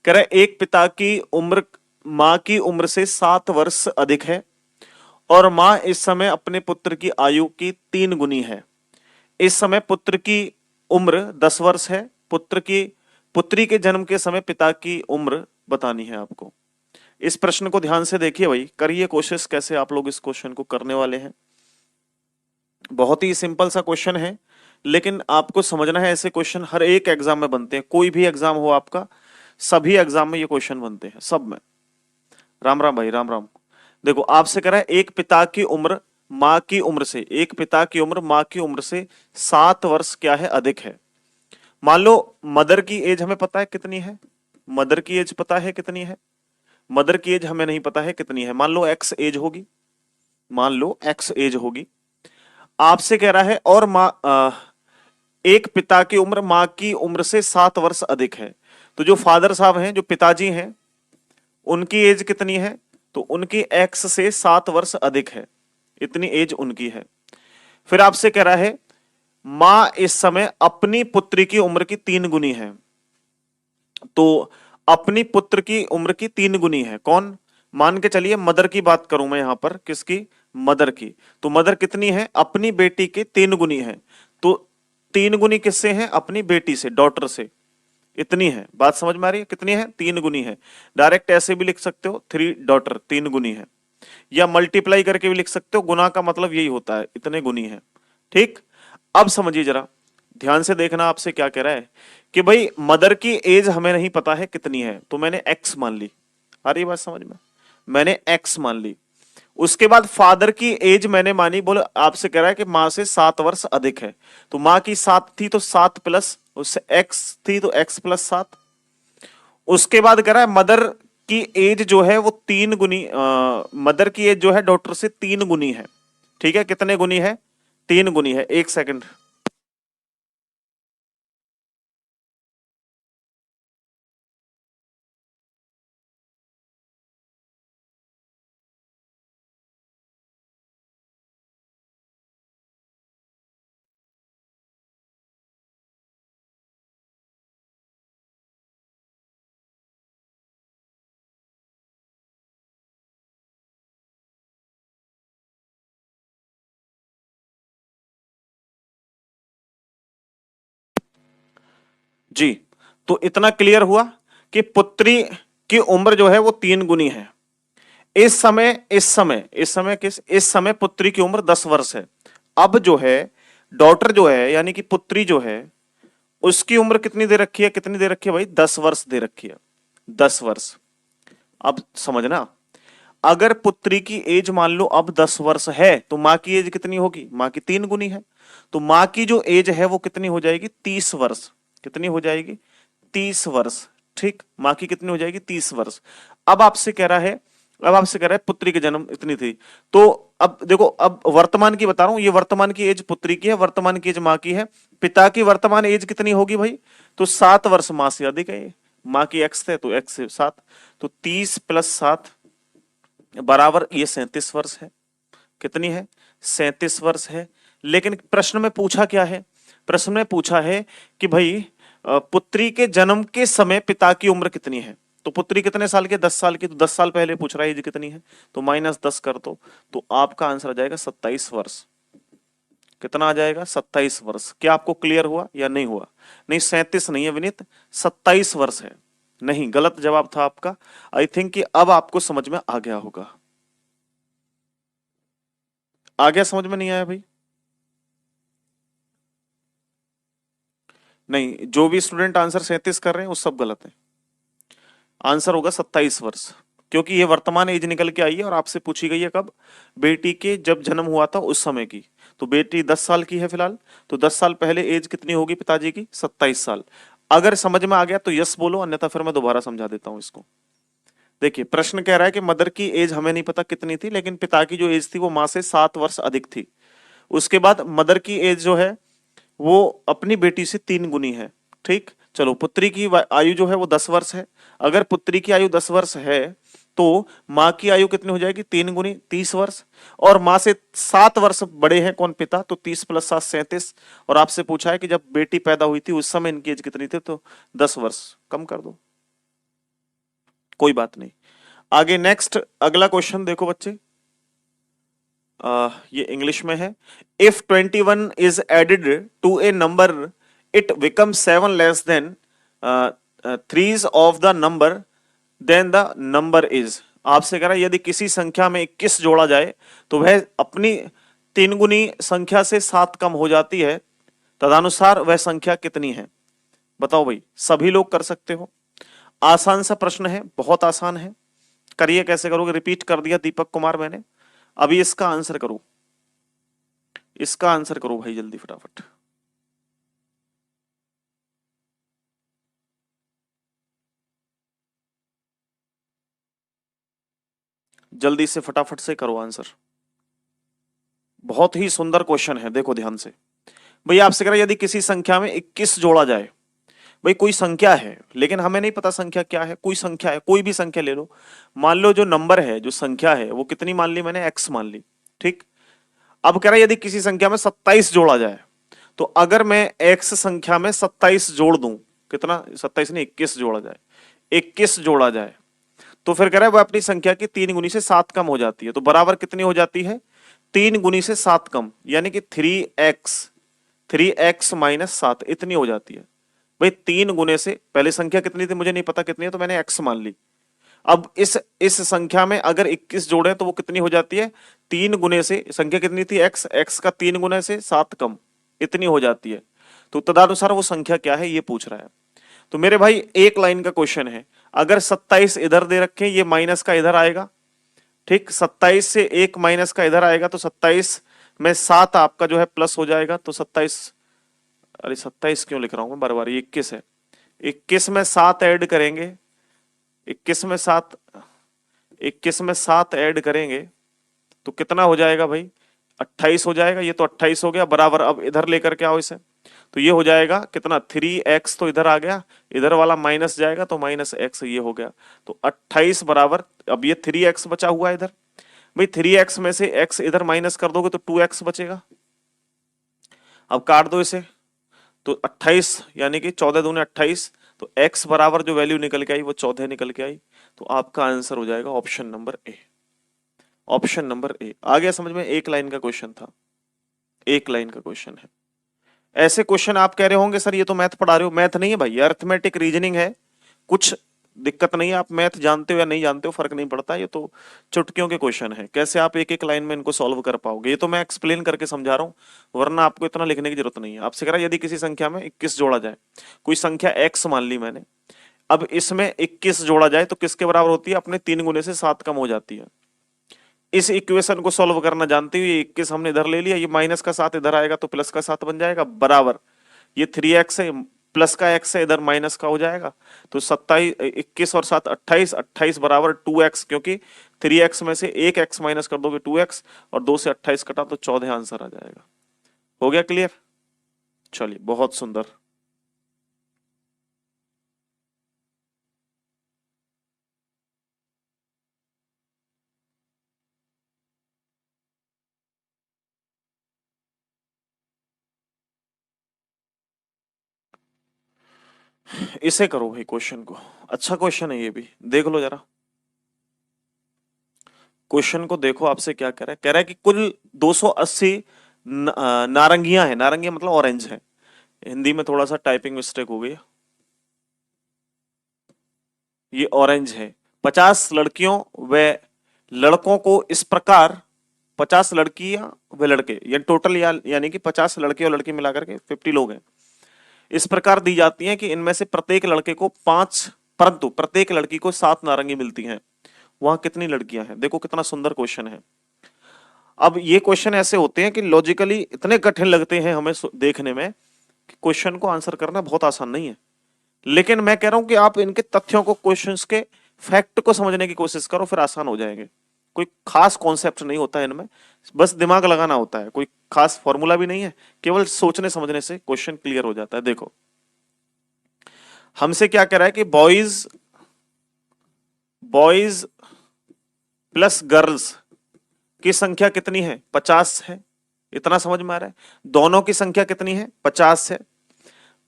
कह रहे एक पिता की उम्र मां की उम्र से 7 वर्ष अधिक है और मां इस समय अपने पुत्र की आयु की 3 गुनी है। इस समय पुत्र की उम्र 10 वर्ष है। पुत्री के जन्म के समय पिता की उम्र बतानी है आपको। इस प्रश्न को ध्यान से देखिए भाई, करिए कोशिश कैसे आप लोग इस क्वेश्चन को करने वाले हैं। बहुत ही सिंपल सा क्वेश्चन है, लेकिन आपको समझना है ऐसे क्वेश्चन हर एक एग्जाम में बनते हैं। कोई भी एग्जाम हो आपका, सभी एग्जाम में ये क्वेश्चन बनते हैं, सब में। राम राम भाई, राम राम। देखो आपसे कह रहा है एक पिता की उम्र मां की उम्र से, एक पिता की उम्र मां की उम्र से 7 वर्ष क्या है, अधिक है। मान लो मदर की एज हमें पता है कितनी है, मदर की एज पता है कितनी है, मदर की एज हमें नहीं पता है कितनी है। मान लो एक्स एज होगी, मान लो एक्स एज होगी। आपसे कह रहा है और एक पिता की उम्र मां की उम्र से 7 वर्ष अधिक है। तो जो फादर साहब हैं, जो पिताजी हैं, उनकी एज कितनी है? तो उनकी एक्स से 7 वर्ष अधिक है, इतनी एज उनकी है। फिर आपसे कह रहा है मां इस समय अपनी पुत्री की उम्र की 3 गुनी है। तो अपनी पुत्र की उम्र की 3 गुनी है कौन? मान के चलिए मदर की बात करूं मैं यहां पर, किसकी? मदर की। तो मदर कितनी है? अपनी बेटी के 3 गुनी है। तो 3 गुनी किससे है? अपनी बेटी से, डॉटर से। इतनी है, बात समझ में आ रही है? कितनी है? 3 गुनी है। डायरेक्ट ऐसे भी लिख सकते हो 3 डॉटर 3 गुनी है, या मल्टीप्लाई करके भी लिख सकते हो। गुना का मतलब यही होता है, इतने गुनी है। ठीक, अब समझिए जरा, ध्यान से देखना आपसे क्या कह रहा है कि भाई मदर की एज हमें नहीं पता है कितनी है, तो मैंने एक्स मान ली। आ रही बात समझ में? मैंने एक्स मान ली। उसके बाद फादर की एज मैंने मानी, बोले आपसे कह रहा है कि मां से 7 वर्ष अधिक है। तो मां की 7 थी तो 7 प्लस उससे एक्स थी तो एक्स प्लस 7। उसके बाद कह रहा है मदर की एज जो है वो 3 गुनी, मदर की एज जो है डॉटर से 3 गुनी है। ठीक है, कितने गुनी है? 3 गुनी है। एक सेकंड, जी। तो इतना क्लियर हुआ कि पुत्री की उम्र जो है वो 3 गुनी है। इस समय पुत्री की उम्र 10 वर्ष है। अब जो है डॉटर जो है, यानी कि पुत्री जो है, उसकी उम्र कितनी दे रखी है? कितनी दे रखी है भाई? 10 वर्ष दे रखी है, 10 वर्ष। अब समझना, अगर पुत्री की एज मान लो अब 10 वर्ष है, तो मां की एज कितनी होगी? मां की 3 गुनी है। तो मां की जो एज है वो कितनी हो जाएगी? 30 वर्ष। कितनी हो जाएगी? 30 वर्ष। ठीक, मां की कितनी हो जाएगी? 30 वर्ष। अब आपसे कह रहा है, अब आपसे कह रहा है पुत्री के जन्म इतनी थी। तो अब देखो, अब वर्तमान की बता रहा हूं, ये वर्तमान की एज पुत्री की है, वर्तमान की एज मां की है। पिता की वर्तमान एज कितनी होगी भाई? तो 7 वर्ष मां से अधिक है ये। मां की एक्स थे तो एक्स से 7, तो 30 प्लस 7 बराबर ये 37 वर्ष है। कितनी है? 37 वर्ष है। लेकिन प्रश्न में पूछा क्या है? प्रश्न में पूछा है कि भाई पुत्री के जन्म के समय पिता की उम्र कितनी है। तो पुत्री कितने साल की? 10 साल की। तो 10 साल पहले पूछ रहा है एज कितनी है, तो -10 कर दो, तो आपका आंसर आ जाएगा 27 वर्ष। कितना आ जाएगा? 27 वर्ष। क्या आपको क्लियर हुआ या नहीं हुआ? नहीं, 37 नहीं है विनीत, 27 वर्ष है। नहीं, गलत जवाब था आपका। आई थिंक कि अब आपको समझ में आ गया होगा। आ गया? समझ में नहीं आया भाई? नहीं, जो भी स्टूडेंट आंसर 37 कर रहे हैं वो सब गलत है। आंसर होगा 27 वर्ष, क्योंकि ये वर्तमान एज निकल के आई है और आपसे पूछी गई है कब? बेटी के जब जन्म हुआ था उस समय की। तो बेटी 10 साल की है फिलहाल, तो 10 साल पहले एज कितनी होगी पिताजी की? 27 साल। अगर समझ में आ गया तो यस बोलो, अन्यथा फिर मैं दोबारा समझा देता हूं इसको। देखिए, प्रश्न कह रहा है कि मदर की एज हमें नहीं पता कितनी थी, लेकिन पिता की जो एज थी वो मां से 7 वर्ष अधिक थी। उसके बाद मदर की एज जो है वो अपनी बेटी से 3 गुनी है। ठीक, चलो पुत्री की आयु जो है वो 10 वर्ष है। अगर पुत्री की आयु 10 वर्ष है तो मां की आयु कितनी हो जाएगी? 3 गुनी, 30 वर्ष। और मां से 7 वर्ष बड़े हैं कौन? पिता। तो 30 प्लस 7 37। और आपसे पूछा है कि जब बेटी पैदा हुई थी उस समय इनकी एज कितनी थी, तो 10 वर्ष। कम कर दो, कोई बात नहीं। आगे नेक्स्ट अगला क्वेश्चन देखो बच्चे, ये इंग्लिश में है। If 21 is added to a number it become 7 less than threes of the number then the number is. आपसे कह रहा है यदि किसी संख्या में 21 जोड़ा जाए तो वह अपनी तीन गुनी संख्या से 7 कम हो जाती है, तदनुसार वह संख्या कितनी है? बताओ भाई, सभी लोग कर सकते हो, आसान सा प्रश्न है, बहुत आसान है। करिए, कैसे करोगे? रिपीट कर दिया दीपक कुमार मैंने। अभी इसका आंसर करो, इसका आंसर करो भाई जल्दी फटाफट। जल्दी से फटाफट से करो आंसर। बहुत ही सुंदर क्वेश्चन है, देखो ध्यान से। भैया आपसे कह रहा है यदि किसी संख्या में 21 जोड़ा जाए, भाई कोई संख्या है लेकिन हमें नहीं पता संख्या क्या है, कोई संख्या है, कोई भी संख्या ले लो। मान लो जो नंबर है, जो संख्या है वो कितनी मान ली मैंने? x मान ली, ठीक। अब कह रहा है यदि किसी संख्या में 27 जोड़ा जाए, तो अगर मैं x संख्या में 27 जोड़ दूं, कितना? 27 नहीं, 21 जोड़ा जाए, 21 जोड़ा जाए, तो फिर कह रहा है वह अपनी संख्या की 3 गुनी से 7 कम हो जाती है। तो बराबर कितनी हो जाती है? 3 गुनी से 7 कम, यानी कि 3x माइनस 7 इतनी हो जाती है। भाई 3 गुने से, पहले संख्या कितनी थी मुझे नहीं पता कितनी है, तो मैंने x मान ली। अब इस संख्या में अगर 21 जोड़े तो वो कितनी हो जाती है? 3 गुने से, संख्या कितनी थी? x का 3 गुने से 7 कम, इतनी हो जाती है। तो तदनुसार वो संख्या क्या है ये पूछ रहा है। तो मेरे भाई एक लाइन का क्वेश्चन है, अगर 27 इधर दे रखे, ये माइनस का इधर आएगा, ठीक। 27 से 1 माइनस का इधर आएगा, तो 27 में 7 आपका जो है प्लस हो जाएगा, तो 27, अरे 27 क्यों लिख रहा हूं मैं बार बार, ये 21 है। 21 में 7 ऐड करेंगे, 21 में 7, 21 में 7 ऐड करेंगे तो कितना हो जाएगा भाई? 28 हो जाएगा। ये तो 28 हो गया, बराबर अब इधर लेकर के आओ इसे, तो ये हो जाएगा कितना? 3x तो इधर आ गया, इधर वाला माइनस जाएगा तो माइनस x ये हो गया, तो 28 बराबर, अब ये 3x बचा हुआ है इधर। भाई 3x में से x इधर माइनस कर दोगे तो 2x बचेगा। अब काट दो इसे, तो 28 यानी कि 14 दूने 28, तो x बराबर जो वैल्यू निकल के आई वो 14 निकल के आई। तो आपका आंसर हो जाएगा option number A, option number A. आ गया समझ में? एक लाइन का क्वेश्चन था, एक लाइन का क्वेश्चन है। ऐसे क्वेश्चन आप कह रहे होंगे सर ये तो मैथ पढ़ा रहे हो, मैथ नहीं है भाई, अरिथमेटिक रीजनिंग है, कुछ दिक्कत नहीं है। आप मैथ जानते हो या नहीं जानते हो फर्क नहीं पड़ता, ये तो चुटकियों के क्वेश्चन है। कैसे आप एक एक लाइन में इनको सॉल्व कर पाओगे, ये तो मैं एक्सप्लेन करके समझा रहा हूँ, वरना आपको इतना लिखने की जरूरत नहीं है। आपसे कह रहा है यदि किसी संख्या में 21 जोड़ा जाए, कोई संख्या x मान ली मैंने, अब इसमें 21 जोड़ा जाए तो किसके बराबर होती है? अपने 3 गुने से 7 कम हो जाती है। इस इक्वेशन को सॉल्व करना जानते हुए 21 हमने इधर ले लिया, ये माइनस का 7 इधर आएगा तो प्लस का 7 बन जाएगा, बराबर ये 3x है, प्लस का x है, इधर माइनस का हो जाएगा। तो 27, 21 और 7 28, 28 बराबर 2x, क्योंकि 3x में से एक x माइनस कर दोगे 2x, और 2 से 28 कटा तो 14 आंसर आ जाएगा। हो गया क्लियर? चलिए बहुत सुंदर। इसे करो भाई क्वेश्चन को, अच्छा क्वेश्चन है ये भी, देख लो जरा क्वेश्चन को देखो। आपसे क्या कह रहा है? कह रहा है कि कुल 280 नारंगियां हैं, नारंगियां मतलब ऑरेंज है, हिंदी में थोड़ा सा टाइपिंग मिस्टेक हो गई, ये ऑरेंज है। 50 लड़कियों व लड़कों को इस प्रकार, 50 लड़कियां व लड़के, ये टोटल यानी कि 50 लड़के और लड़की मिलाकर के 50 लोग हैं, इस प्रकार दी जाती हैं कि इनमें से प्रत्येक लड़के को 5, परंतु प्रत्येक लड़की को 7 नारंगी मिलती हैं, वहां कितनी लड़कियां हैं? देखो कितना सुंदर क्वेश्चन है। अब ये क्वेश्चन ऐसे होते हैं कि लॉजिकली इतने कठिन लगते हैं हमें देखने में कि क्वेश्चन को आंसर करना बहुत आसान नहीं है। लेकिन मैं कह रहा हूं कि आप इनके तथ्यों को, क्वेश्चंस के फैक्ट को समझने की कोशिश करो, फिर आसान हो जाएंगे। कोई खास कॉन्सेप्ट नहीं होता है इनमें, बस दिमाग लगाना होता है, कोई खास फॉर्मूला भी नहीं है, केवल सोचने समझने से क्वेश्चन क्लियर हो जाता है। देखो हमसे क्या कह रहा है कि बॉयज बॉयज प्लस गर्ल्स की संख्या कितनी है? 50 है, इतना समझ में आ रहा है। दोनों की संख्या कितनी है? 50 है।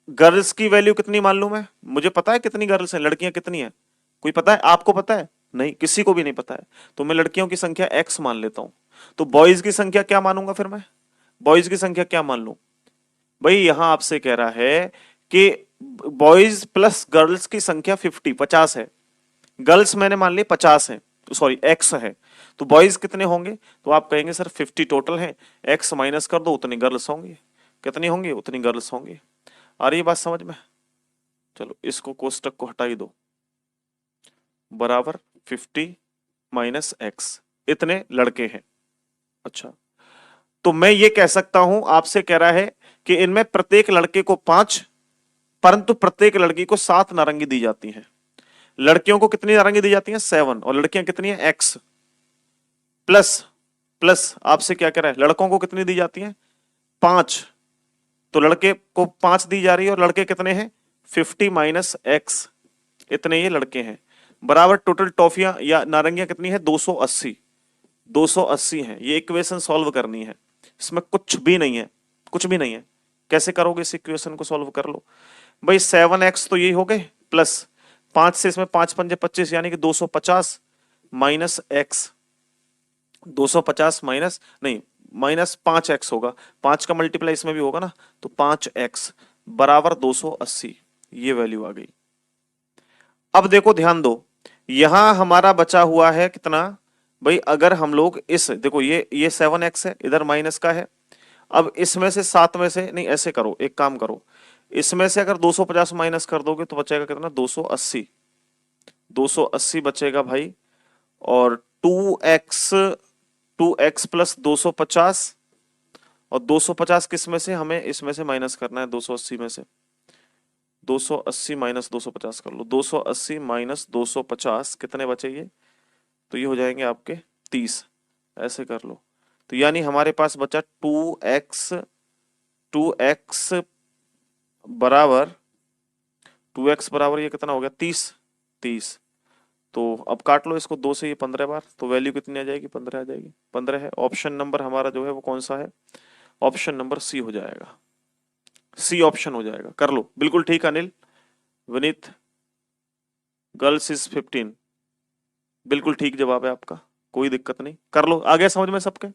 गर्ल्स की वैल्यू कितनी मान लूं मैं? मुझे पता है कितनी गर्ल्स हैं, लड़कियां कितनी हैं, कोई पता है? आपको पता है? नहीं, किसी को भी नहीं पता है। तो मैं लड़कियों की संख्या x मान लेता हूं। तो बॉयज की संख्या क्या मानूंगा फिर मैं? बॉयज की संख्या क्या मान लूं? भाई यहां आपसे कह रहा है कि बॉयज प्लस गर्ल्स की संख्या 50 है। गर्ल्स मैंने मान ली 50 है, सॉरी x है। तो बॉयज कितने होंगे? तो आप कहेंगे सर 50 टोटल है, x माइनस कर दो, उतनी गर्ल्स होंगी। कितनी होंगी? उतनी गर्ल्स होंगी। आ रही है बात समझ में? चलो इसको कोष्टक को हटा ही दो, बराबर 50 माइनस x, इतने लड़के हैं। अच्छा, तो मैं ये कह सकता हूं, आपसे कह रहा है कि इनमें प्रत्येक लड़के को 5, परंतु प्रत्येक लड़की को 7 नारंगी दी जाती हैं। लड़कियों को कितनी नारंगी दी जाती हैं? 7, और लड़कियां कितनी है? x प्लस प्लस आपसे क्या कह रहा है? लड़कों को कितनी दी जाती हैं? 5। तो लड़के को 5 दी जा रही है, और लड़के कितने हैं? 50 माइनस x, इतने ये लड़के हैं। बराबर टोटल टॉफियां या नारंगियां कितनी है? 280। 280 है। ये इक्वेशन सॉल्व करनी है, इसमें कुछ भी नहीं है, कुछ भी नहीं है। कैसे करोगे इस इक्वेशन को सॉल्व? कर लो भाई। 7x तो यही हो गए, प्लस 5 से इसमें 5 पंजे 25, यानी कि 250 माइनस x। 250 माइनस नहीं, माइनस 5x होगा। 5 का मल्टीप्लाई इसमें भी होगा ना, तो 5x बराबर 280। ये वैल्यू आ गई। अब देखो ध्यान दो, यहां हमारा बचा हुआ है कितना भाई? अगर हम लोग इस देखो, ये 7x है, इधर माइनस का है। अब इसमें से 7 में से नहीं, ऐसे करो, एक काम करो, इसमें से अगर 250 माइनस कर दोगे तो बचेगा कितना? 280। 280 बचेगा भाई। और 2x, 2x प्लस 250, और 250 किस में से? हमें इसमें से माइनस करना है, 280 में से। 280 माइनस 250 कर लो। 280 माइनस 250 कितने बचे ये? तो ये हो जाएंगे आपके 30। ऐसे कर लो। तो यानी हमारे पास बचा 2x, 2x बराबर 2x बराबर ये कितना हो गया? 30। 30। तो अब काट लो इसको 2 से, ये 15 बार, तो वैल्यू कितनी आ जाएगी? 15 आ जाएगी। 15 है। ऑप्शन नंबर हमारा जो है वो कौन सा है? ऑप्शन नंबर सी हो जाएगा। सी ऑप्शन हो जाएगा। कर लो, बिल्कुल ठीक अनिल। विनीत, गर्ल्स इज 15, बिल्कुल ठीक जवाब है आपका, कोई दिक्कत नहीं। कर लो, आ गया समझ में सबके?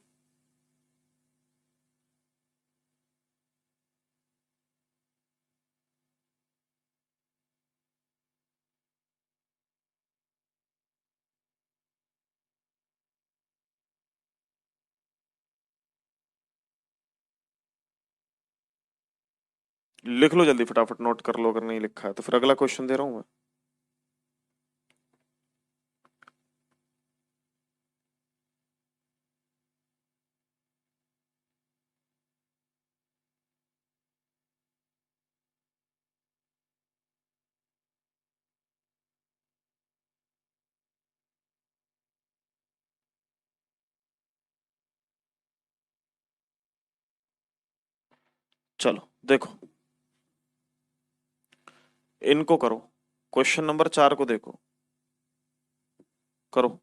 लिख लो जल्दी, फटाफट नोट कर लो, अगर नहीं लिखा है तो फिर अगला क्वेश्चन दे रहा हूं मैं। चलो देखो, इनको करो। क्वेश्चन नंबर 4 को देखो, करो।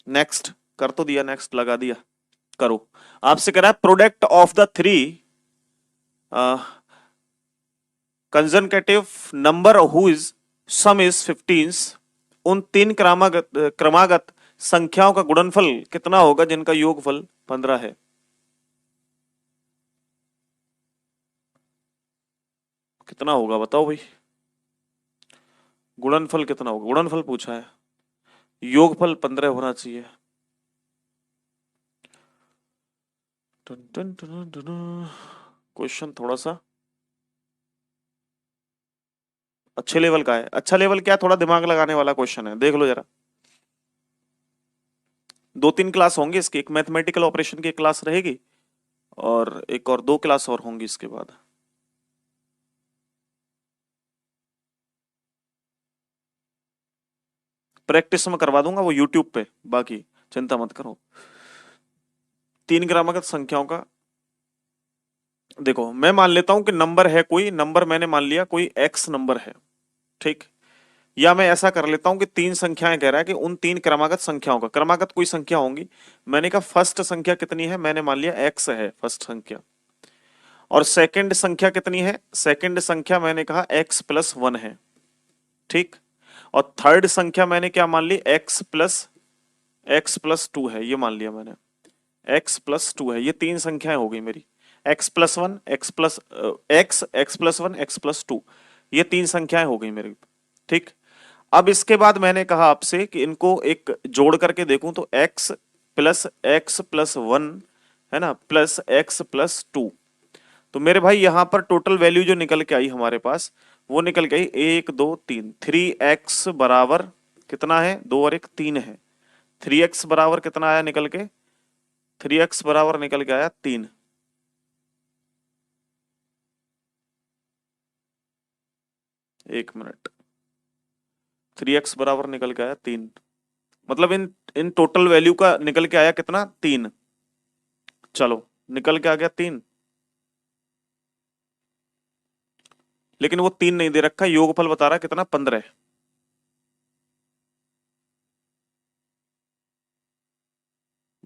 नेक्स्ट कर तो दिया, नेक्स्ट लगा दिया, करो। आपसे कह रहा है product of the three consecutive number whose sum is 15, उन 3 क्रमागत संख्याओं का गुणनफल कितना होगा जिनका योगफल 15 है? कितना होगा बताओ भाई? गुणनफल कितना होगा? गुणनफल पूछा है, योगफल 15 होना चाहिए। क्वेश्चन थोड़ा सा अच्छे लेवल का है। अच्छा लेवल क्या? थोड़ा दिमाग लगाने वाला क्वेश्चन है, देख लो जरा। 2-3 क्लास होंगे इसकी, एक मैथमेटिकल ऑपरेशन की क्लास रहेगी, और एक और 2 क्लास और होंगी इसके बाद। प्रैक्टिस में करवा दूंगा वो यूट्यूब पे, बाकी चिंता मत करो। 3 क्रमागत संख्याओं का, देखो मैं मान लेता हूं कि नंबर है कोई, नंबर मैंने मान लिया कोई x नंबर है, ठीक। या मैं ऐसा कर लेता हूं कि 3 संख्याएं कह रहा है कि उन 3 क्रमागत संख्याओं का, क्रमागत कोई संख्या होंगी, मैंने कहा फर्स्ट संख्या कितनी है, मैंने मान लिया x है फर्स्ट संख्या, और सेकंड संख्या कितनी है, सेकंड संख्या मैंने कहा x प्लस 1 है, ठीक। और थर्ड संख्या मैंने क्या मान ली, x प्लस 2 है, ये मान लिया मैंने, x+2 है। ये तीन संख्याएं हो गई मेरी, x+1, x+1, x+2, ये तीन संख्याएं हो गई मेरी। ठीक। अब इसके बाद मैंने कहा आपसे कि इनको एक जोड़ करके देखूं तो x+1 है ना, +x+2। तो मेरे भाई यहां पर टोटल वैल्यू जो निकल के आई हमारे पास, वो निकल के आई 1 2 3, 3x बराबर कितना है, 2 और 1 3 है। 3x बराबर कितना आया निकल के, 3x बराबर निकल के आया 3। एक मिनट, 3x बराबर निकल के आया 3, मतलब इन इन टोटल वैल्यू का निकल के आया कितना, 3। चलो निकल के आ गया 3, लेकिन वो 3 नहीं दे रखा, योगफल बता रहा है कितना, 15,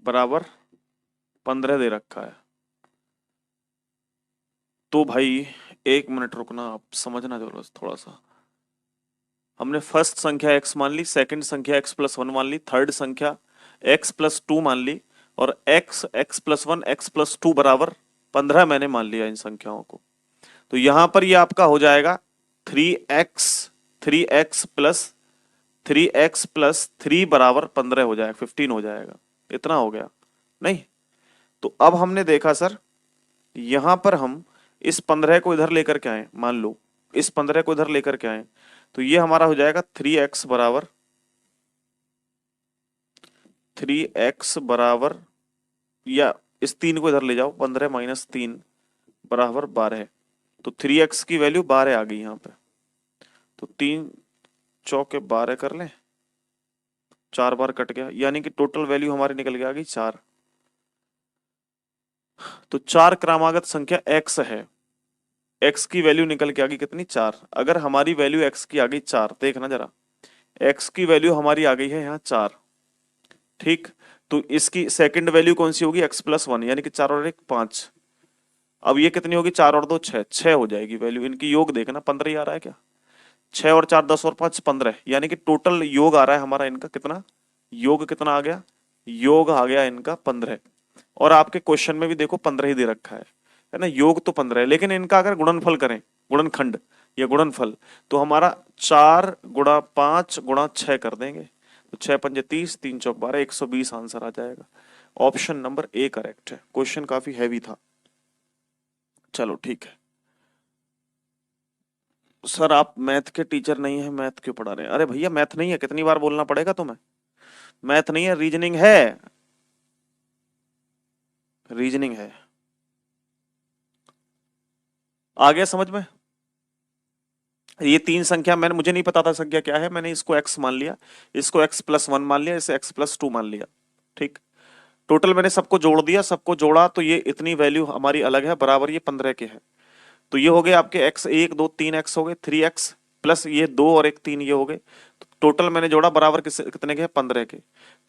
बराबर 15 दे रखा है। तो भाई एक मिनट रुकना, आप समझना जरूरत थोड़ा सा। हमने फर्स्ट संख्या x मान ली, सेकंड संख्या x+1 मान ली, थर्ड संख्या x+2 मान ली, और x+1 x+2 बराबर 15 मैंने मान लिया इन संख्याओं को। तो यहां पर ये आपका हो जाएगा 3x, 3x+3 बराबर 15 हो जाएगा, 15 हो जाएगा। इतना हो गया नहीं। तो अब हमने देखा सर, यहां पर हम इस 15 को इधर लेकर के आए, मान लो इस 15 को इधर लेकर के आए, तो ये हमारा हो जाएगा 3x बराबर, या इस 3 को इधर ले जाओ, 15 - 3 बराबर 12। तो 3x की वैल्यू 12 आ गई यहाँ पे। तो 3 चौके 12 कर लें, 4 बार कट गया, यानी कि टोटल वैल्यू हमारी निकल के आ गई 4। तो 4 क्रमागत संख्या x है, x की वैल्यू निकल के आ गई कितनी, 4। अगर हमारी वैल्यू x की आ गई 4, देखना जरा, x की वैल्यू हमारी आ गई है यहाँ 4। ठीक। तो इसकी सेकंड वैल्यू कौन सी होगी, x+1, यानी कि 4 और 1 5। अब ये कितनी होगी, 4 और 2 6, 6 हो जाएगी वैल्यू। इनकी योग देखना, 15 ही आ रहा है क्या, 6 और 4 10 और 5 15, यानी कि टोटल योग आ रहा है हमारा इनका कितना, योग कितना आ गया, योग आ गया इनका 15। और आपके क्वेश्चन में भी देखो 15 ही दे रखा है ना, योग तो 15 है, लेकिन इनका अगर गुणनफल करें, गुणनखंड या गुणनफल, तो हमारा 4 × 5 × 6 कर देंगे। तो 6 पंजे 30, 3 चौक 12, 120 आंसर आ जाएगा। ऑप्शन नंबर ए करेक्ट है। क्वेश्चन काफी हैवी था। चलो ठीक है सर, आप मैथ के टीचर नहीं है, मैथ क्यों पढ़ा रहे हैं? अरे भैया मैथ नहीं है, कितनी बार बोलना पड़ेगा तुम्हें, मैथ नहीं है, रीजनिंग है, रीजनिंग है। आ गया समझ में? ये तीन संख्या मैंने, मुझे नहीं पता था संख्या क्या है, मैंने इसको x मान लिया, इसको x+1 मान लिया, इसे x+2 मान लिया। ठीक। टोटल मैंने सबको जोड़ दिया, सबको जोड़ा तो ये इतनी वैल्यू हमारी अलग है, बराबर ये 15 के है। तो ये हो गए आपके x 1 2 3 x हो गए, 3x प्लस ये 2 और 1 3, ये हो गए। तो टोटल मैंने जोड़ा बराबर कितने के, 15 के।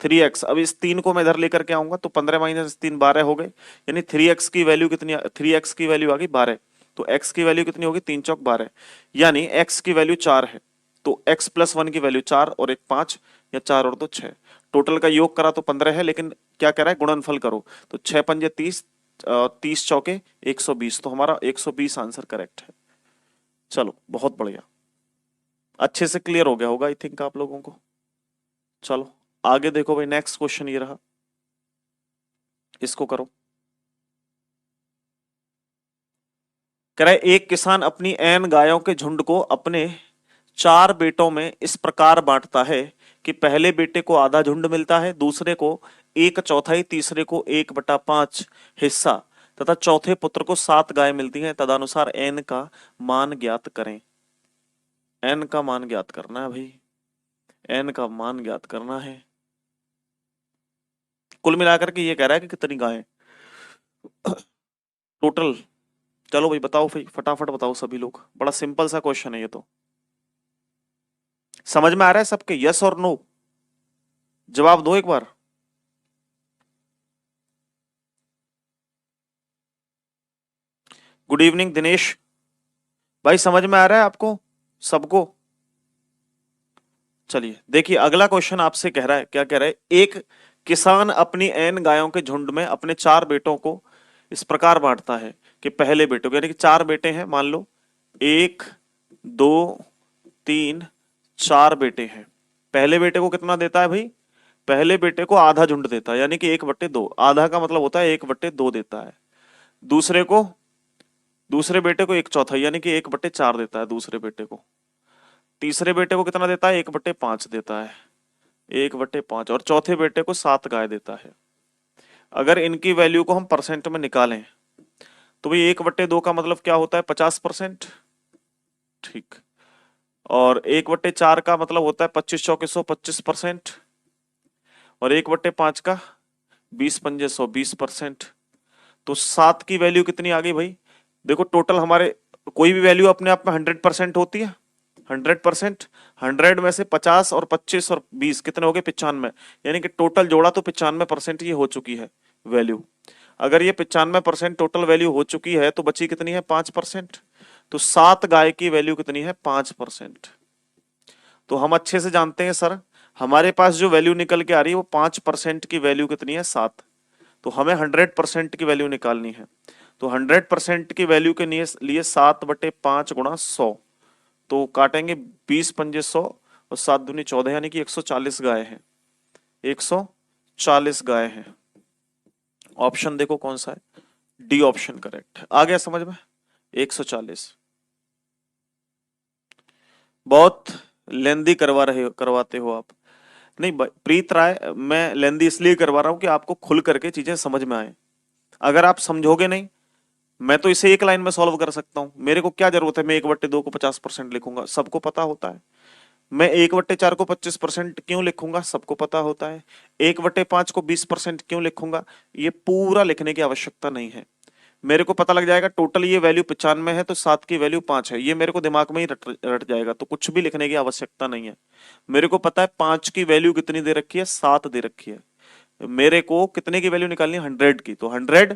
3x, अब इस 3 को मैं इधर लेकर के आऊंगा, तो 15 - 3 12 हो गए, यानी 3x की वैल्यू कितनी, 3x की वैल्यू आ गई 12। तो x की वैल्यू कितनी होगी, 3 चौक 12, यानी x की वैल्यू 4 है। तो x+1 की वैल्यू 4 और 1 5, या 4 और 2 6। टोटल का योग करा तो 15 है, लेकिन क्या कह रहा है, गुणनफल करो। तो 6 पंजे 30, 30 चौके 120, तो हमारा 120 आंसर करेक्ट है। चलो बहुत बढ़िया, अच्छे से क्लियर हो गया होगा आई थिंक आप लोगों को। चलो आगे देखो भाई, नेक्स्ट क्वेश्चन ये रहा, इसको करो। कह रहा है एक किसान अपनी एन गायों के झुंड को अपने 4 बेटों में इस प्रकार बांटता है कि पहले बेटे को आधा झुंड मिलता है, दूसरे को 1/4, तीसरे को 1/5 हिस्सा, तथा चौथे पुत्र को 7 गाय मिलती हैं। तदनुसार एन का मान ज्ञात करें। एन का मान ज्ञात करना है भाई, एन का मान ज्ञात करना है। कुल मिलाकर के ये कह रहा है कि कितनी गायें टोटल। चलो भाई बताओ भाई, फटाफट बताओ सभी लोग, बड़ा सिंपल सा क्वेश्चन है ये तो। समझ में आ रहा है सबके, यस और नो? जवाब दो एक बार। गुड इवनिंग दिनेश भाई, समझ में आ रहा है आपको सबको? चलिए देखिए, अगला क्वेश्चन आपसे कह रहा है, क्या कह रहा है, एक किसान अपनी n गायों के झुंड में अपने 4 बेटों को इस प्रकार बांटता है कि पहले बेटों को, यानी कि 4 बेटे हैं, मान लो 1 2 3 4 बेटे हैं। पहले बेटे को कितना देता है भाई, पहले बेटे को आधा झुंड देता है, यानी कि 1/2, आधा का मतलब होता है 1/2 देता है। दूसरे बेटे को 1/4, यानी कि 1/4 देता है दूसरे बेटे को। तीसरे बेटे को कितना देता है, 1/5 देता है, 1/5। और चौथे बेटे को 7 गाय देता है। अगर इनकी वैल्यू को हम परसेंट में निकालें तो भाई 1/2 का मतलब क्या होता है, 50%, ठीक। और 1/4 का मतलब होता है 25 चौके 100, 25%। और 1/5 का 20 पंजे 100, 20%। तो 7 की वैल्यू कितनी आ गई भाई, देखो टोटल हमारे, कोई भी वैल्यू अपने आप में 100% होती है, 100%। 100 में से 50 और 25 और 20 कितने हो गए, 95, यानी कि टोटल जोड़ा तो 95% ये हो चुकी है वैल्यू। अगर ये 95% टोटल वैल्यू हो चुकी है तो बची कितनी है, 5%। तो 7 गाय की वैल्यू कितनी है, 5%। तो हम अच्छे से जानते हैं सर, हमारे पास जो वैल्यू निकल के आ रही है वो 5% की वैल्यू कितनी है, 7। तो हमें 100% की वैल्यू निकालनी है। तो 100% की वैल्यू के लिए 7/5 गुणा 100, तो काटेंगे 20 पंजे 100 और 7 दूनी 14, यानी कि 140 गाय हैं, 140 गाय हैं। ऑप्शन देखो कौन सा है, डी ऑप्शन करेक्ट है। आ गया समझ में, 140। बहुत लेंदी करवाते हो आप। नहीं प्रीत राय, मैं लेंदी इसलिए करवा रहा हूं कि आपको खुल करके चीजें समझ में आए। अगर आप समझोगे नहीं, मैं तो इसे एक लाइन में सॉल्व कर सकता हूं, मेरे को क्या जरूरत है, मैं 1/2 को 50% लिखूंगा, सबको पता होता है। मैं 1/4 को 25% क्यों लिखूंगा, सबको पता होता है। 1/5 को 20% क्यों लिखूंगा, ये पूरा लिखने की आवश्यकता नहीं है। मेरे को पता लग जाएगा टोटल ये वैल्यू 95 है तो 7 की वैल्यू 5 है, ये मेरे को दिमाग में ही रट जाएगा, तो कुछ भी लिखने की आवश्यकता नहीं है। मेरे को पता है 5 की वैल्यु कितनी दे रखी है, 7 दे रखी है। मेरे को कितने की वैल्यू निकालनी है, 100 की। तो 100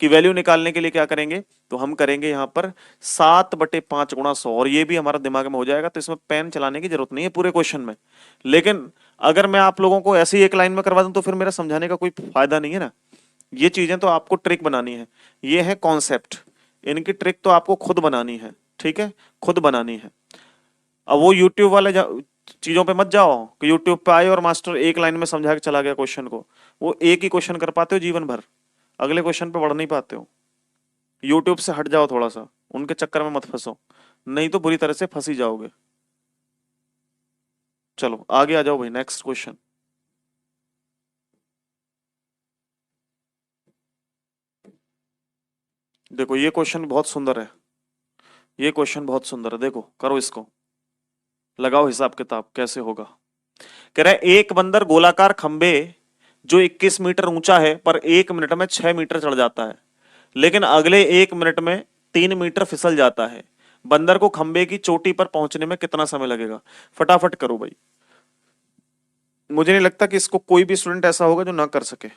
की वैल्यू निकालने के लिए क्या करेंगे, तो हम करेंगे यहाँ पर 7/5 गुणा 100, और ये भी हमारा दिमाग में हो जाएगा, तो इसमें पेन चलाने की जरूरत नहीं है पूरे क्वेश्चन में। लेकिन अगर मैं आप लोगों को ऐसे ही एक लाइन में करवा दूं तो फिर मेरा समझाने का कोई फायदा नहीं है ना। ये चीजें तो आपको ट्रिक बनानी है, ये है कॉन्सेप्ट, इनकी ट्रिक तो आपको खुद बनानी है, ठीक है, खुद बनानी है। अब वो यूट्यूब वाले चीजों पे मत जाओ कि यूट्यूब पे आए और मास्टर एक लाइन में समझा के चला गया क्वेश्चन को, वो एक ही क्वेश्चन कर पाते हो जीवन भर, अगले क्वेश्चन पे बढ़ नहीं पाते हो। यूट्यूब से हट जाओ थोड़ा सा, उनके चक्कर में मत फंसो, नहीं तो बुरी तरह से फंसी जाओगे। चलो आगे आ जाओ भाई, नेक्स्ट क्वेश्चन। देखो ये क्वेश्चन बहुत सुंदर है, ये क्वेश्चन बहुत सुंदर है, देखो करो इसको, लगाओ हिसाब किताब कैसे होगा। कह रहा है एक बंदर गोलाकार खंबे जो 21 मीटर ऊंचा है पर 1 मिनट में 6 मीटर चढ़ जाता है, लेकिन अगले 1 मिनट में 3 मीटर फिसल जाता है। बंदर को खंबे की चोटी पर पहुंचने में कितना समय लगेगा। फटाफट करो भाई, मुझे नहीं लगता कि इसको कोई भी स्टूडेंट ऐसा होगा जो ना कर सके।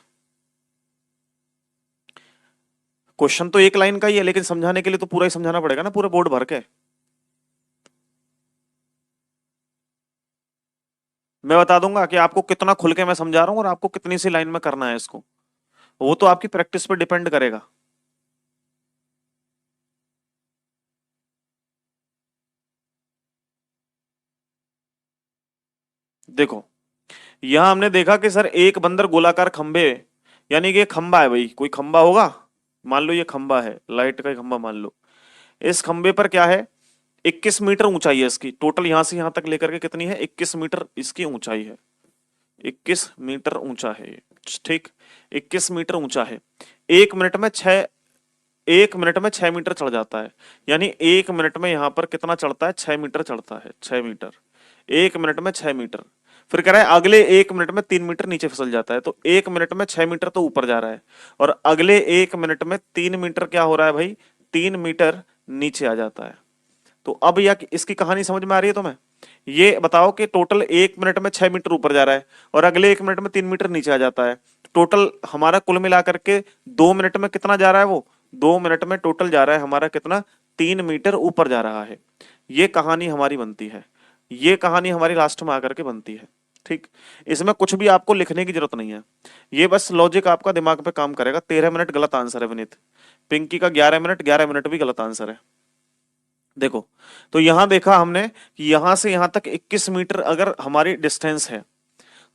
क्वेश्चन तो एक लाइन का ही है, लेकिन समझाने के लिए तो पूरा ही समझाना पड़ेगा ना, पूरे बोर्ड भर के। मैं बता दूंगा कि आपको कितना खुल के मैं समझा रहा हूं और आपको कितनी सी लाइन में करना है इसको, वो तो आपकी प्रैक्टिस पर डिपेंड करेगा। देखो यहां हमने देखा कि सर एक बंदर गोलाकार खंबे, यानी कि ये खंबा है भाई, कोई खंबा होगा, मान लो ये खंबा है, लाइट का खंबा मान लो। इस खंबे पर क्या है, 21 मीटर ऊंचाई है इसकी, टोटल यहां से यहां तक लेकर के कितनी है, 21 मीटर इसकी ऊंचाई है, 21 मीटर ऊंचा है ये, ठीक, 21 मीटर ऊंचा है। 1 मिनट में 6, 1 मिनट में 6 मीटर चढ़ जाता है, यानी 1 मिनट में यहां पर कितना चढ़ता है, 6 मीटर चढ़ता है, 6 मीटर, 1 मिनट में 6 मीटर। फिर कह रहा है अगले 1 मिनट में 3 मीटर नीचे फिसल जाता है, तो 1 मिनट में 6 मीटर तो ऊपर जा रहा है, और अगले 1 मिनट में 3 मीटर क्या हो रहा है भाई, 3 मीटर नीचे आ जाता है। तो अब यह इसकी कहानी समझ में आ रही है तुम्हें। ये बताओ कि टोटल 1 मिनट में 6 मीटर ऊपर जा रहा है और अगले 1 मिनट में 3 मीटर नीचे आ जाता है, टोटल हमारा कुल मिलाकर के 2 मिनट में कितना जा रहा है, वो 2 मिनट में टोटल जा रहा है हमारा कितना, 3 मीटर ऊपर जा रहा है। ये कहानी हमारी बनती है। ये कहानी हमारी लास्ट में आकर के बनती है। ठीक, इसमें कुछ भी आपको लिखने की जरूरत नहीं है, ये बस लॉजिक आपका दिमाग पे काम करेगा। 13 मिनट गलत आंसर है विनीत। पिंकी का 11 मिनट, 11 मिनट भी गलत आंसर है। देखो, तो यहां देखा हमने कि यहां से यहां तक 21 मीटर अगर हमारी डिस्टेंस है,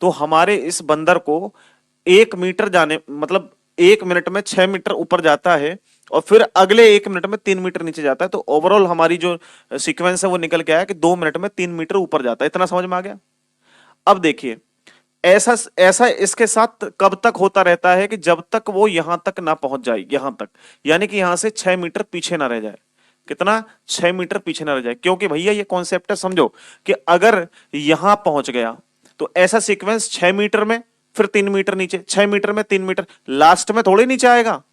तो हमारे इस बंदर को 1 मीटर जाने मतलब 1 मिनट में 6 मीटर ऊपर जाता है और फिर अगले 1 मिनट में 3 मीटर नीचे जाता है। तो ओवरऑल हमारी जो सीक्वेंस है वो निकल के आया कि 2 मिनट में 3 मीटर ऊपर जाता है। इतना समझ में आ गया। अब देखिए, ऐसा ऐसा इसके साथ कब तक होता रहता है कि जब तक वो यहां तक ना पहुंच जाए, यहां तक, यानी कि यहां से 6 मीटर पीछे ना रह जाए। कितना? 6 मीटर पीछे ना रह जाए। क्योंकि भैया ये कॉन्सेप्ट है, समझो कि अगर यहां पहुंच गया तो ऐसा सीक्वेंस 6 मीटर में फिर 3 मीटर नीचे, 6 मीटर में 3 मीटर, लास्ट में थोड़ी नीचे आएगा।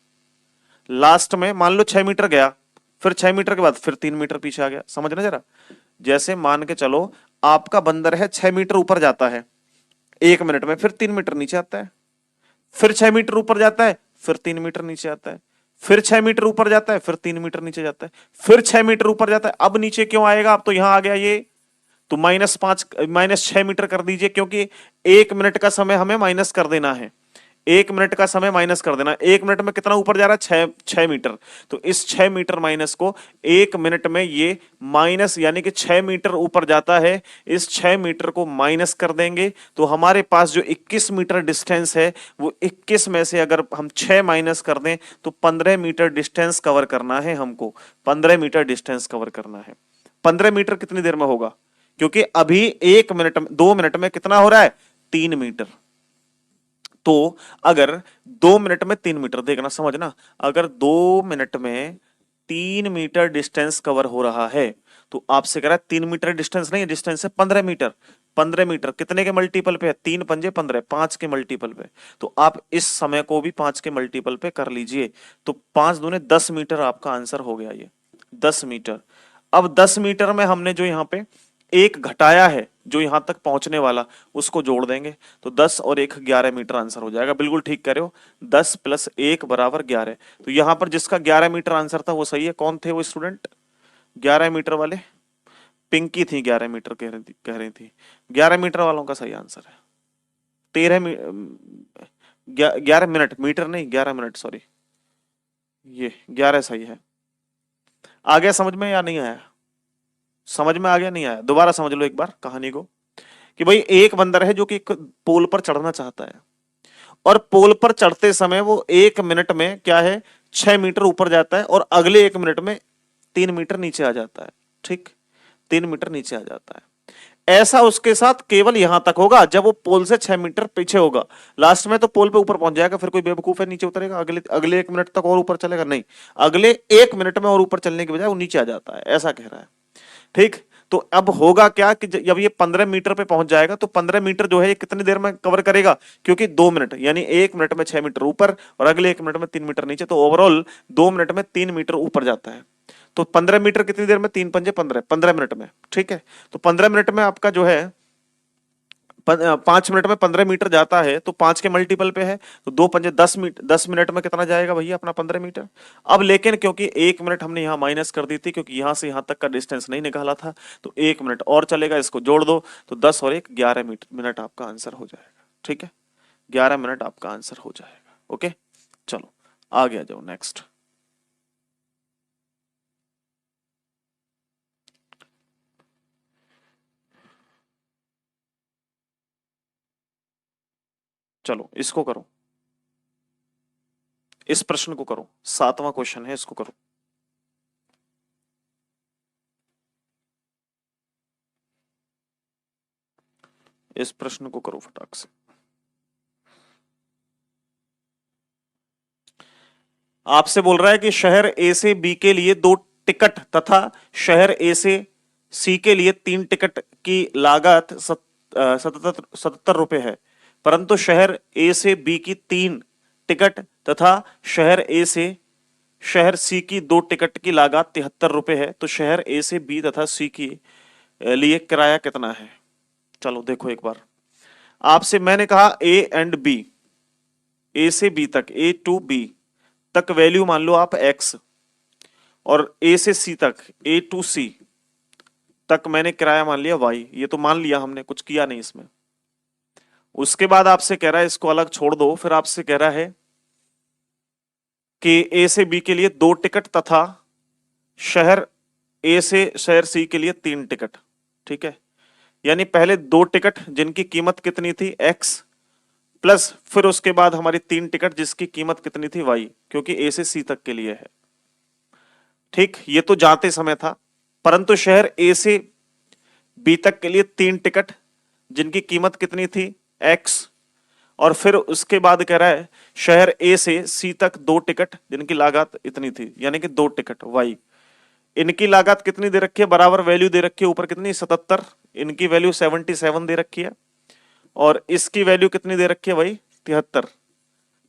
लास्ट में मान लो 6 मीटर गया, फिर 6 मीटर के बाद फिर 3 मीटर पीछे आ गया। समझना जरा, जैसे मान के चलो आपका बंदर है 6 मीटर ऊपर जाता है 1 मिनट में, फिर 3 मीटर नीचे आता है, फिर 6 मीटर ऊपर जाता है, फिर 3 मीटर नीचे आता है, फिर 6 मीटर ऊपर जाता है, फिर 3 मीटर नीचे जाता है, फिर 6 मीटर ऊपर जाता है। अब नीचे क्यों आएगा? अब तो यहां आ गया ये, तो -5 -6 मीटर कर दीजिए, क्योंकि 1 मिनट का समय हमें माइनस कर देना है। 1 मिनट का समय माइनस कर देना। 1 मिनट में कितना ऊपर जा रहा है? 6 मीटर। तो इस 6 मीटर माइनस को 1 मिनट में ये माइनस, यानी कि 6 मीटर ऊपर जाता है, इस 6 मीटर को माइनस कर देंगे तो हमारे पास जो 21 मीटर डिस्टेंस है, वो 21 में से अगर हम 6 माइनस कर दें तो 15 मीटर डिस्टेंस कवर करना है हमको। 15 मीटर डिस्टेंस कवर करना है। 15 मीटर कितनी देर में होगा? क्योंकि अभी 1 मिनट में, 2 मिनट में कितना हो रहा है? 3 मीटर। तो अगर 2 मिनट में 3 मीटर, देखना समझना, अगर 2 मिनट में 3 मीटर डिस्टेंस कवर हो रहा है तो आपसे कह रहा है 3 मीटर डिस्टेंस नहीं है, डिस्टेंस है 15 मीटर। 15 मीटर कितने के मल्टीपल पे है? 3 पंजे 15, 5 के मल्टीपल पे। तो आप इस समय को भी 5 के मल्टीपल पे कर लीजिए, तो 5 दूने 10 मीटर आपका आंसर हो गया। ये 10 मीटर। अब 10 मीटर में हमने जो यहाँ पे एक घटाया है, जो यहां तक पहुंचने वाला, उसको जोड़ देंगे तो 10 और 1 11 मीटर आंसर हो जाएगा। बिल्कुल ठीक कर रहे हो, 10 + 1 = 11। तो यहां पर जिसका 11 मीटर आंसर था वो सही है। कौन थे वो स्टूडेंट? 11 मीटर वाले पिंकी थी, 11 मीटर कह रही थी। 11 मीटर वालों का सही आंसर है 11 मिनट, मीटर नहीं 11 मिनट, सॉरी, ये 11 सही है। आ गया समझ में या नहीं आया? समझ में आ गया नहीं आया? दोबारा समझ लो एक बार कहानी को, कि भाई एक बंदर है जो कि एक पोल पर चढ़ना चाहता है, और पोल पर चढ़ते समय वो 1 मिनट में क्या है, 6 मीटर ऊपर जाता है और अगले 1 मिनट में 3 मीटर नीचे आ जाता है। ठीक, 3 मीटर नीचे आ जाता है। ऐसा उसके साथ केवल यहां तक होगा जब वो पोल से 6 मीटर पीछे होगा। लास्ट में तो पोल पे ऊपर पहुंच जाएगा, फिर कोई बेवकूफ है नीचे उतरेगा? अगले अगले 1 मिनट तक और ऊपर चलेगा? नहीं, अगले 1 मिनट में और ऊपर चलने के बजाय वो नीचे आ जाता है, ऐसा कह रहा है। ठीक, तो अब होगा क्या कि जब ये 15 मीटर पे पहुंच जाएगा तो 15 मीटर जो है ये कितनी देर में कवर करेगा? क्योंकि 2 मिनट, यानी 1 मिनट में 6 मीटर ऊपर और अगले 1 मिनट में 3 मीटर नीचे, तो ओवरऑल 2 मिनट में 3 मीटर ऊपर जाता है। तो 15 मीटर कितनी देर में? 3 पंजे 15, 15 मिनट में। ठीक है, तो 15 मिनट में आपका जो है 5 मिनट में 15 मीटर जाता है, तो 5 के मल्टीपल पे है, तो 2 पंजे 10 मिनट, 10 मिनट में कितना जाएगा भैया अपना? 15 मीटर। अब लेकिन क्योंकि 1 मिनट हमने यहां माइनस कर दी थी, क्योंकि यहां से यहां तक का डिस्टेंस नहीं निकाला था, तो 1 मिनट और चलेगा, इसको जोड़ दो तो 10 और 1 11 मिनट आपका आंसर हो जाएगा। ठीक है, 11 मिनट आपका आंसर हो जाएगा। ओके, चलो आगे आ जाओ नेक्स्ट। चलो इसको करो, इस प्रश्न को करो, 7वां क्वेश्चन है, इसको करो। इस प्रश्न को करो फटाक से। आपसे बोल रहा है कि शहर ए से बी के लिए 2 टिकट तथा शहर ए से सी के लिए 3 टिकट की लागत 77 रुपए है, परंतु शहर ए से बी की 3 टिकट तथा शहर ए से शहर सी की 2 टिकट की लागत 73 रुपए है। तो शहर ए से बी तथा सी की लिए किराया कितना है? चलो देखो एक बार, आपसे मैंने कहा ए एंड बी, ए से बी तक, ए टू बी तक वैल्यू मान लो आप x, और ए से सी तक, ए टू सी तक मैंने किराया मान लिया y, ये तो मान लिया हमने, कुछ किया नहीं इसमें। उसके बाद आपसे कह रहा है इसको अलग छोड़ दो, फिर आपसे कह रहा है कि ए से बी के लिए 2 टिकट तथा शहर ए से शहर सी के लिए 3 टिकट। ठीक है, यानी पहले 2 टिकट जिनकी कीमत कितनी थी x, प्लस फिर उसके बाद हमारी 3 टिकट जिसकी कीमत कितनी थी y, क्योंकि ए से सी तक के लिए है। ठीक, ये तो जाते समय था, परंतु शहर ए से बी तक के लिए 3 टिकट जिनकी कीमत कितनी थी x, और फिर उसके बाद कह रहा है शहर ए से सी तक 2 टिकट जिनकी लागत इतनी थी, यानी कि 2 टिकट y। इनकी लागत कितनी दे रखी है, बराबर वैल्यू दे रखी है, ऊपर कितनी 77, इनकी वैल्यू 77 दे रखी है, और इसकी वैल्यू कितनी दे रखी है भाई 73।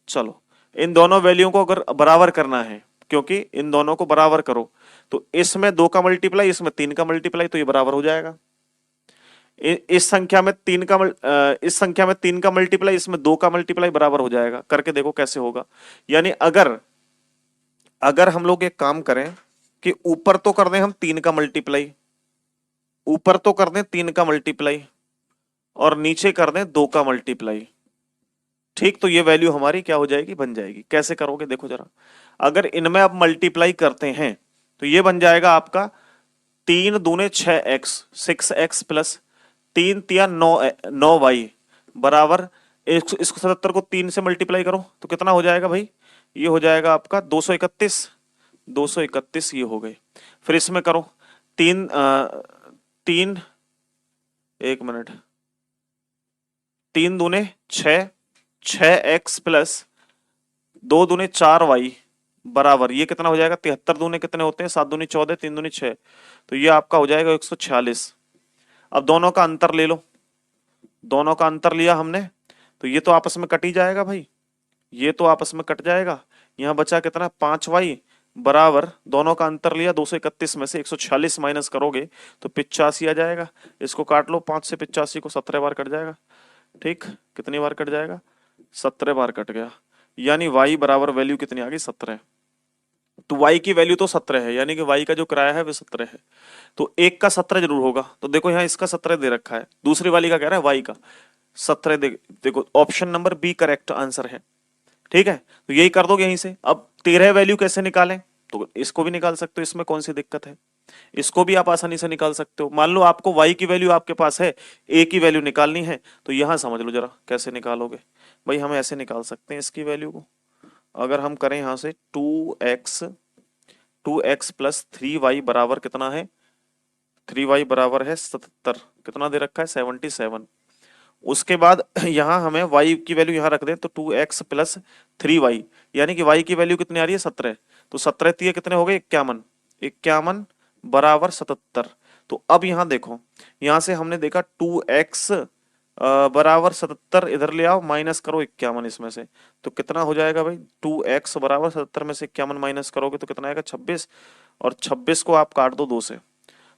चलो इन दोनों वैल्यू को अगर बराबर करना है, क्योंकि इन दोनों को बराबर करो तो इसमें 2 का मल्टीप्लाई, इसमें 3 का मल्टीप्लाई, तो ये बराबर हो जाएगा। इस संख्या में 3 का इस संख्या में 3 का मल्टीप्लाई, इसमें 2 का मल्टीप्लाई, बराबर हो जाएगा। करके देखो कैसे होगा। यानी अगर हम लोग एक काम करें कि ऊपर तो कर दें हम 3 का मल्टीप्लाई, ऊपर तो कर दें 3 का मल्टीप्लाई और नीचे कर दें 2 का मल्टीप्लाई। ठीक, तो ये वैल्यू हमारी क्या हो जाएगी, बन जाएगी। कैसे करोगे देखो जरा, अगर इनमें आप मल्टीप्लाई करते हैं तो ये बन जाएगा आपका 3 दूने 6x, 6x प्लस 3 तिया 9y बराबर, इसको 77 को 3 से मल्टीप्लाई करो तो कितना हो जाएगा भाई, ये हो जाएगा आपका 231, 231 ये हो गए। फिर इसमें करो 3 एक मिनट, 3 दूने 6, 6x प्लस 2 दूने 4y बराबर, ये कितना हो जाएगा 73 दूने कितने होते हैं, 7 दूनी 14, 3 दूनी 6, तो ये आपका हो जाएगा 146। अब दोनों का अंतर ले लो, दोनों का अंतर लिया हमने तो ये तो आपस में कट ही जाएगा भाई, ये तो आपस में कट जाएगा। यहां बचा कितना 5y बराबर, दोनों का अंतर लिया 231 में से 146 माइनस करोगे तो 85 आ जाएगा। इसको काट लो, 5 से 85 को 17 बार कट जाएगा। ठीक, कितनी बार कट जाएगा, 17 बार कट गया, यानी y बराबर वैल्यू कितनी आ गई 17। तो y की वैल्यू तो 17 है, यानी कि y का जो किराया है वो 17 है, तो एक का 17 जरूर होगा। तो देखो यहाँ इसका 17 दे रखा है, दूसरी वाली का कह रहा है y का 17 देखो option number B correct answer है। ठीक है, तो यही कर दोगे यहीं से। अब 13 वैल्यू कैसे निकालें, तो इसको भी निकाल सकते हो, इसमें कौन सी दिक्कत है, इसको भी आप आसानी से निकाल सकते हो। मान लो आपको y की वैल्यू आपके पास है, a की वैल्यू निकालनी है, तो यहां समझ लो जरा कैसे निकालोगे भाई। हम ऐसे निकाल सकते हैं इसकी वैल्यू को, अगर हम करें यहां से 2x प्लस 3y बराबर कितना है, 3y बराबर है 77, कितना दे रखा है 77। उसके बाद यहां हमें y की वैल्यू यहां रख दें तो 2x प्लस 3y, यानी कि y की वैल्यू कितनी आ रही है 17, तो 17 तीय कितने हो गए 51, 51 बराबर 77। तो अब यहां देखो, यहां से हमने देखा 2x बराबर 77, इधर ले आओ माइनस करो 51 इसमें से, तो कितना हो जाएगा भाई 2x बराबर 77 में से 51 माइनस करोगे तो कितना आएगा 26, और 26 को आप काट दो 2 से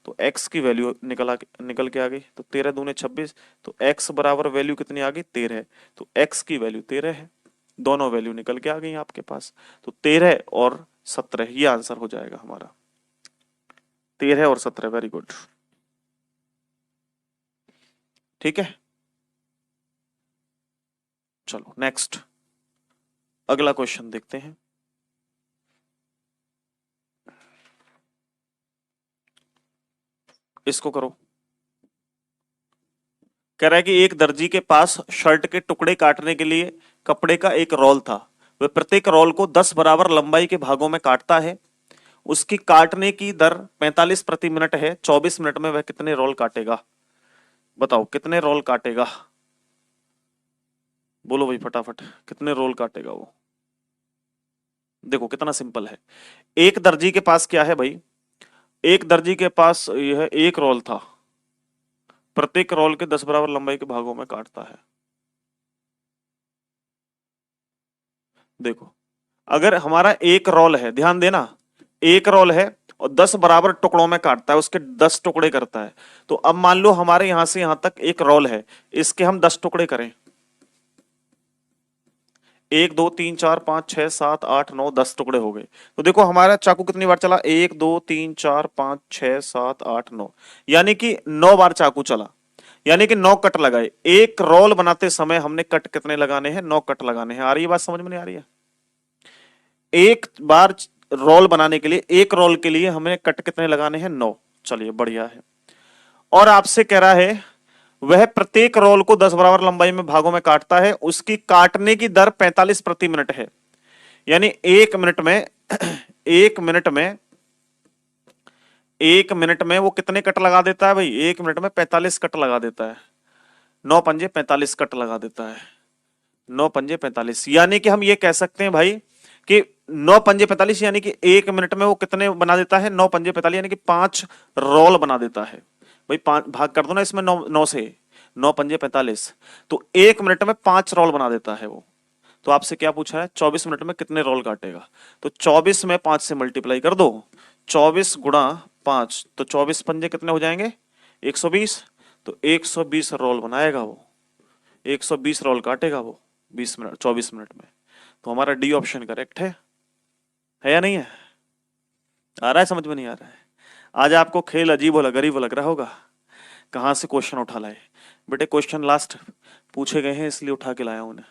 तो x की वैल्यू निकल के आ गई, तो 13 दूने 26, तो x बराबर वैल्यू कितनी आ गई 13, तो x की वैल्यू 13 है। दोनों वैल्यू निकल के आ गई आपके पास, तो 13 और 17 ये आंसर हो जाएगा हमारा, 13 और 17। वेरी गुड, ठीक है। चलो नेक्स्ट, अगला क्वेश्चन देखते हैं। इसको करो, कह रहा है कि एक दर्जी के पास शर्ट के टुकड़े काटने के लिए कपड़े का एक रोल था, वह प्रत्येक रोल को 10 बराबर लंबाई के भागों में काटता है। उसकी काटने की दर 45 प्रति मिनट है, 24 मिनट में वह कितने रोल काटेगा, बताओ कितने रोल काटेगा, बोलो भाई फटाफट, कितने रोल काटेगा वो। देखो कितना सिंपल है, एक दर्जी के पास क्या है भाई, एक दर्जी के पास यह एक रोल था, प्रत्येक रोल के 10 बराबर लंबाई के भागों में काटता है। देखो अगर हमारा एक रोल है, ध्यान देना, एक रोल है और 10 बराबर टुकड़ों में काटता है, उसके 10 टुकड़े करता है। तो अब मान लो हमारे यहां से यहां तक एक रोल है, इसके हम 10 टुकड़े करें, 1 2 3 4 5 6 7 8 9 10 टुकड़े हो गए। तो देखो हमारा चाकू कितनी बार चला, 1 2 3 4 5 6 7 8 9, यानी कि 9 बार चाकू चला, यानी कि 9 कट लगाए। एक रोल बनाते समय हमने कट कितने लगाने हैं, 9 कट लगाने हैं। आ रही है बात समझ में, नहीं आ रही है? एक बार रोल बनाने के लिए, एक रोल के लिए हमें कट कितने लगाने हैं, 9। चलिए बढ़िया है। और आपसे कह रहा है वह प्रत्येक रोल को 10 बराबर लंबाई में भागों में काटता है, उसकी काटने की दर 45 प्रति मिनट है। यानी एक मिनट में एक मिनट में एक मिनट में वो कितने कट लगा देता है भाई, एक मिनट में 45 कट लगा देता है। 9 पंजे 45 कट लगा देता है, 9 पंजे 45। यानी कि हम ये कह सकते हैं भाई कि 9 पंजे 45, यानी कि एक मिनट में वो कितने बना देता है, 9 पंजे 45, यानी कि 5 रोल बना देता है। भाई 5 भाग कर दो ना इसमें 9 से, 9 पंजे 45, तो एक मिनट में 5 रोल बना देता है वो। तो आपसे क्या पूछा है, 24 मिनट में कितने रोल काटेगा? तो 24 में 5 से मल्टीप्लाई कर दो, 24 गुणा 5, तो 24 पंजे कितने हो जाएंगे, 120। तो 120 रोल बनाएगा वो, 120 रोल काटेगा वो 20 मिनट 24 मिनट में। तो हमारा डी ऑप्शन करेक्ट है या नहीं है? आ रहा है समझ में, नहीं आ रहा है? आज आपको खेल अजीब और गरीब लग रहा होगा, कहां से क्वेश्चन उठा लाए बेटे। क्वेश्चन लास्ट पूछे गए हैं इसलिए उठा के लाया हूं उन्हें।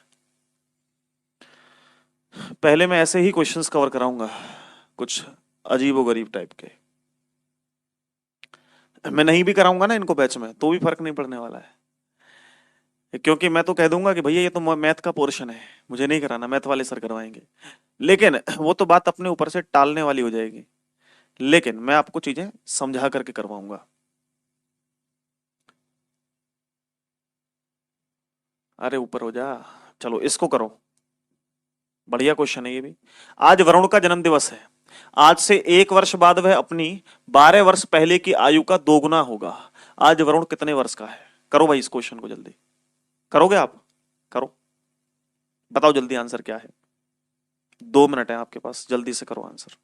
पहले मैं ऐसे ही क्वेश्चंस कवर कराऊंगा, कुछ अजीब और गरीब टाइप के। मैं नहीं भी कराऊंगा ना इनको बैच में तो भी फर्क नहीं पड़ने वाला है, क्योंकि मैं तो कह दूंगा कि भैया ये तो मैथ का पोर्शन है, मुझे नहीं कराना, मैथ वाले सर करवाएंगे। लेकिन वो तो बात अपने ऊपर से टालने वाली हो जाएगी, लेकिन मैं आपको चीजें समझा करके करवाऊंगा। अरे ऊपर हो जा, चलो इसको करो, बढ़िया क्वेश्चन है ये भी। आज वरुण का जन्म दिवस है, आज से 1 वर्ष बाद वह अपनी 12 वर्ष पहले की आयु का दोगुना होगा। आज वरुण कितने वर्ष का है? करो भाई इस क्वेश्चन को, जल्दी करोगे आप? करो, बताओ जल्दी आंसर क्या है। 2 मिनट है आपके पास, जल्दी से करो आंसर।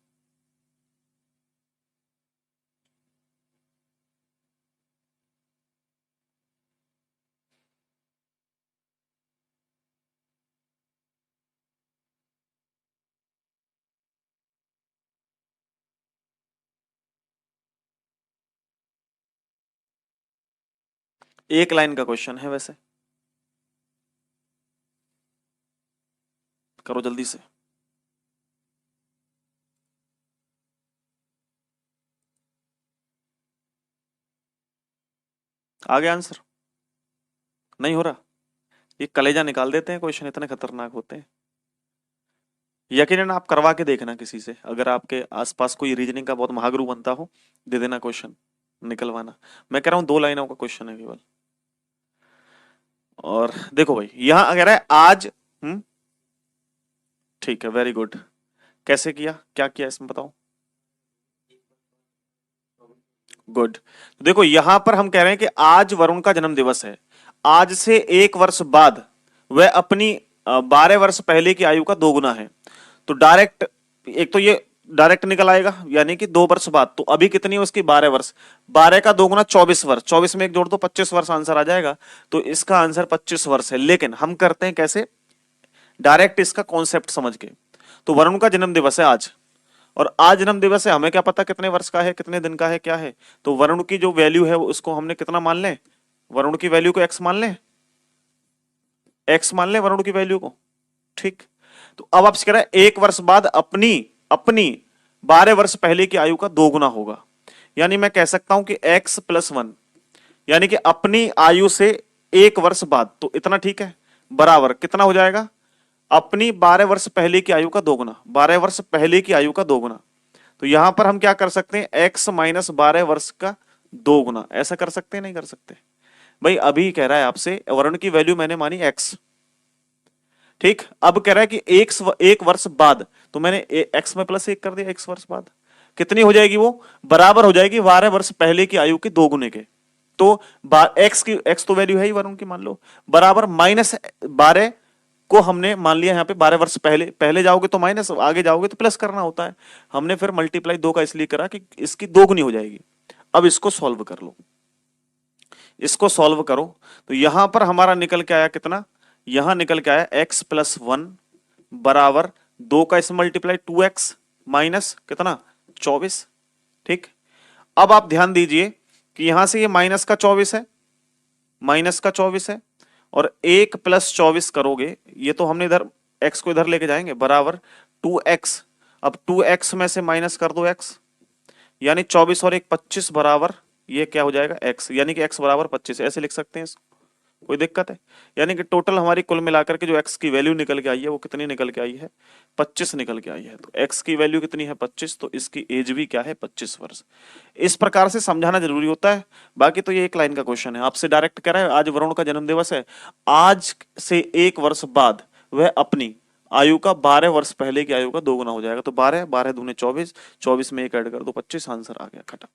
एक लाइन का क्वेश्चन है वैसे, करो जल्दी से। आगे आंसर नहीं हो रहा, ये कलेजा निकाल देते हैं क्वेश्चन, इतने खतरनाक होते हैं। यकीनन आप करवा के देखना किसी से, अगर आपके आसपास कोई रीजनिंग का बहुत महागुरु बनता हो, दे देना क्वेश्चन निकलवाना। मैं कह रहा हूं 2 लाइनों का क्वेश्चन है केवल। और देखो भाई यहां अगर है आज, ठीक है, वेरी गुड। कैसे किया, क्या किया इसमें बताओ? गुड। तो देखो यहां पर हम कह रहे हैं कि आज वरुण का जन्म दिवस है, आज से 1 वर्ष बाद वह अपनी 12 वर्ष पहले की आयु का दोगुना है। तो डायरेक्ट, एक तो ये डायरेक्ट निकल आएगा, यानी कि 2 वर्ष बाद। तो अभी कितनी है उसकी, 12 वर्ष, 12 का दोगुना 24 वर्ष, 24 में एक जोड़ दो 25 वर्ष आंसर आ जाएगा। तो इसका आंसर 25 वर्ष है। लेकिन हम करते हैं कैसे, डायरेक्ट इसका कॉन्सेप्ट समझ के। तो वरुण का जन्म दिवस है आज, और आज जन्म दिवस है, हमें क्या पता कितने वर्ष का है, कितने दिन का है, क्या है। तो वरुण की जो वैल्यू है उसको हमने कितना मान लें, वरुण की वैल्यू को x मान लें, x मान लें वरुण की वैल्यू को, ठीक। तो अब आपसे कह रहा है 1 वर्ष बाद अपनी अपनी 12 वर्ष पहले की आयु का दोगुना होगा। यानी मैं कह सकता हूं कि x + 1, यानी कि अपनी आयु से 1 वर्ष बाद, तो इतना ठीक है, बराबर कितना हो जाएगा, अपनी 12 वर्ष पहले की आयु का दोगुना, 12 वर्ष पहले की आयु का दोगुना। तो यहां पर हम क्या कर सकते हैं, x - 12 वर्ष का दोगुना, ऐसा कर सकते हैं, नहीं कर सकते? भाई अभी कह रहा है आपसे वरुण की वैल्यू मैंने मानी x, ठीक। अब कह रहा है कि 1 वर्ष बाद, तो मैंने x में +1 कर दिया, 1 वर्ष बाद कितनी हो जाएगी वो, बराबर हो जाएगी 12 वर्ष पहले की आयु के दोगुने के। तो x तो वैल्यू है ही वरुण की, मान लो, बराबर -12 को हमने मान लिया यहाँ पे 12 वर्ष पहले, पहले जाओगे तो माइनस, आगे जाओगे तो प्लस करना होता है। हमने फिर मल्टीप्लाई 2 का इसलिए करा कि इसकी दोगुनी हो जाएगी। अब इसको सॉल्व कर लो, इसको सॉल्व करो। तो यहां पर हमारा निकल के आया कितना, यहां निकल के आया x + 1 बराबर 2 का इस मल्टीप्लाई 2x माइनस कितना 24। ठीक, अब आप ध्यान दीजिए कि यहां से ये माइनस का 24 है, माइनस का 24 है, और 1 प्लस 24 करोगे, ये तो हमने इधर x को इधर लेके जाएंगे, बराबर 2x। अब 2x में से माइनस कर दो x, यानी 24 और 1 25 बराबर ये क्या हो जाएगा x, यानी कि x बराबर 25। ऐसे लिख सकते हैं इसको, कोई दिक्कत है? यानी कि टोटल हमारी कुल मिलाकर के जो x की वैल्यू निकल के आई है वो कितनी निकल के आई है 25 निकल के आई है। तो x की वैल्यू कितनी है 25, तो इसकी एज भी क्या है 25 वर्ष। इस प्रकार से समझाना जरूरी होता है। बाकी तो ये एक लाइन का क्वेश्चन है, आपसे डायरेक्ट कह रहा है आज वरुण का जन्म दिवस है, आज से 1 वर्ष बाद वह अपनी आयु का 12 वर्ष पहले की आयु का 2 गुना हो जाएगा। तो 12 12 दूने 24, 24 में 1 ऐड कर दो 25, आंसर आ गया, खत्म।